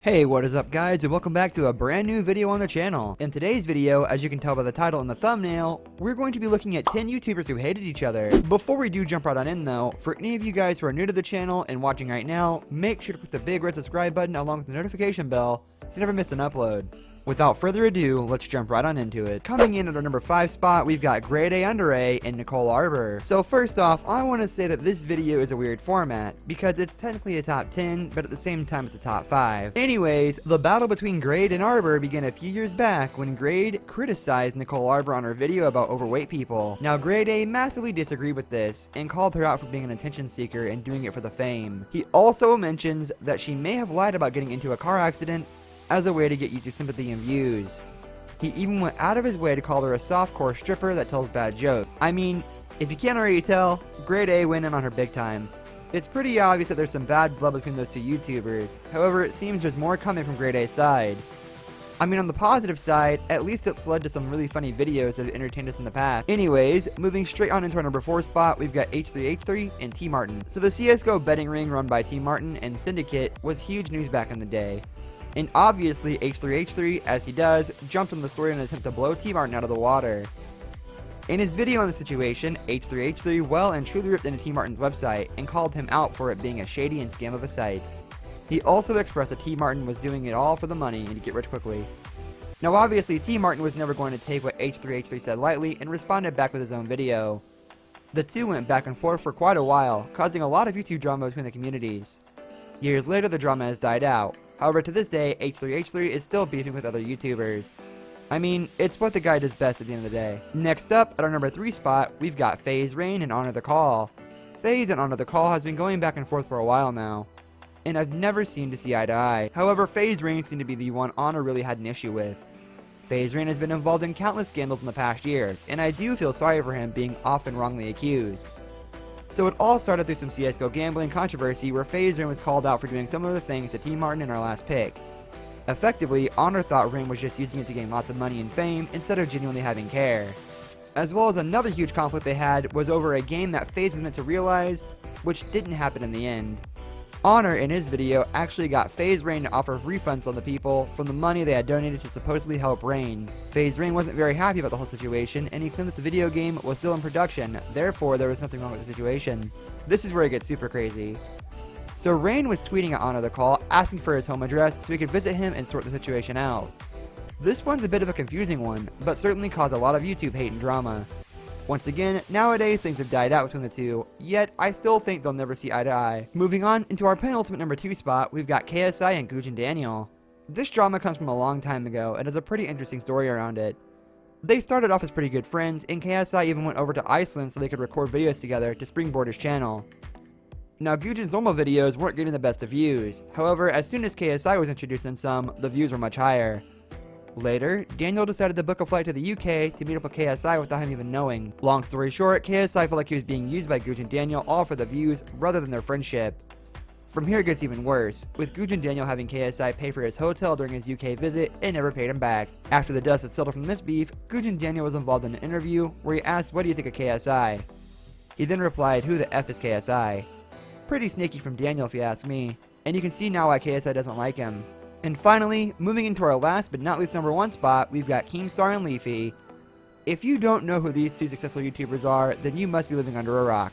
Hey, what is up guys, and welcome back to a brand new video on the channel. In today's video, as you can tell by the title and the thumbnail, we're going to be looking at 10 YouTubers who hated each other. Before we do jump right on in though, for any of you guys who are new to the channel and watching right now, make sure to click the big red subscribe button along with the notification bell so you never miss an upload. Without further ado, let's jump right on into it. Coming in at our number 5 spot, we've got Grade A Under A and Nicole Arbor. So first off, I want to say that this video is a weird format, because it's technically a top 10, but at the same time it's a top 5. Anyways, the battle between Grade and Arbor began a few years back when Grade criticized Nicole Arbor on her video about overweight people. Now Grade A massively disagreed with this, and called her out for being an attention seeker and doing it for the fame. He also mentions that she may have lied about getting into a car accident as a way to get YouTube sympathy and views. He even went out of his way to call her a softcore stripper that tells bad jokes. I mean, if you can't already tell, Grade A went in on her big time. It's pretty obvious that there's some bad blood between those two YouTubers, however it seems there's more coming from Grade A's side. I mean, on the positive side, at least it's led to some really funny videos that have entertained us in the past. Anyways, moving straight on into our number 4 spot, we've got H3H3 and T Martin. So the CSGO betting ring run by T Martin and Syndicate was huge news back in the day. And obviously, H3H3, as he does, jumped on the story in an attempt to blow T Martin out of the water. In his video on the situation, H3H3 well and truly ripped into T Martin's website and called him out for it being a shady and scam of a site. He also expressed that T Martin was doing it all for the money and to get rich quickly. Now obviously, T Martin was never going to take what H3H3 said lightly and responded back with his own video. The two went back and forth for quite a while, causing a lot of YouTube drama between the communities. Years later, the drama has died out. However, to this day, H3H3 is still beefing with other YouTubers. I mean, it's what the guy does best at the end of the day. Next up, at our number 3 spot, we've got FaZe Rain and Honor the Call. FaZe and Honor the Call has been going back and forth for a while now, and I've never seemed to see eye to eye. However, FaZe Rain seemed to be the one Honor really had an issue with. FaZe Rain has been involved in countless scandals in the past years, and I do feel sorry for him being often wrongly accused. So it all started through some CSGO gambling controversy where FaZe Rain was called out for doing similar things to T Martin in our last pick. Effectively, Honor thought Rain was just using it to gain lots of money and fame instead of genuinely having care. As well as another huge conflict they had was over a game that FaZe was meant to realize, which didn't happen in the end. Honor, in his video, actually got FaZe Rain to offer refunds on the people from the money they had donated to supposedly help Rain. FaZe Rain wasn't very happy about the whole situation, and he claimed that the video game was still in production, therefore there was nothing wrong with the situation. This is where it gets super crazy. So Rain was tweeting at Honor the Call, asking for his home address so he could visit him and sort the situation out. This one's a bit of a confusing one, but certainly caused a lot of YouTube hate and drama. Once again, nowadays things have died out between the two, yet I still think they'll never see eye to eye. Moving on into our penultimate number 2 spot, we've got KSI and Gujan Daniel. This drama comes from a long time ago and has a pretty interesting story around it. They started off as pretty good friends, and KSI even went over to Iceland so they could record videos together to springboard his channel. Now Gujan's normal videos weren't getting the best of views, however as soon as KSI was introduced in some, the views were much higher. Later, Daniel decided to book a flight to the UK to meet up with KSI without him even knowing. Long story short, KSI felt like he was being used by Gujan Daniel all for the views rather than their friendship. From here it gets even worse, with Gujan Daniel having KSI pay for his hotel during his UK visit and never paid him back. After the dust had settled from this beef, Gujan Daniel was involved in an interview where he asked, "What do you think of KSI?" He then replied, "Who the F is KSI?" Pretty sneaky from Daniel if you ask me, and you can see now why KSI doesn't like him. And finally, moving into our last but not least number 1 spot, we've got Keemstar and Leafy. If you don't know who these two successful YouTubers are, then you must be living under a rock.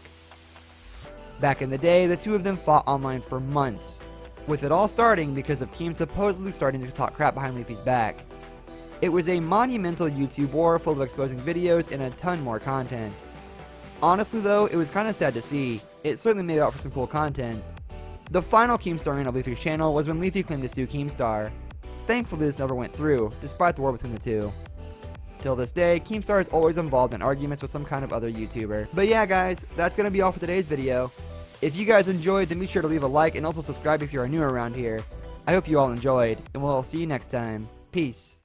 Back in the day, the two of them fought online for months, with it all starting because of Keem supposedly starting to talk crap behind Leafy's back. It was a monumental YouTube war full of exposing videos and a ton more content. Honestly though, it was kinda sad to see. It certainly made out for some cool content. The final Keemstar reign of Leafy's channel was when Leafy claimed to sue Keemstar. Thankfully this never went through, despite the war between the two. Till this day, Keemstar is always involved in arguments with some kind of other YouTuber. But yeah guys, that's gonna be all for today's video. If you guys enjoyed, then be sure to leave a like and also subscribe if you are new around here. I hope you all enjoyed, and we'll see you next time. Peace.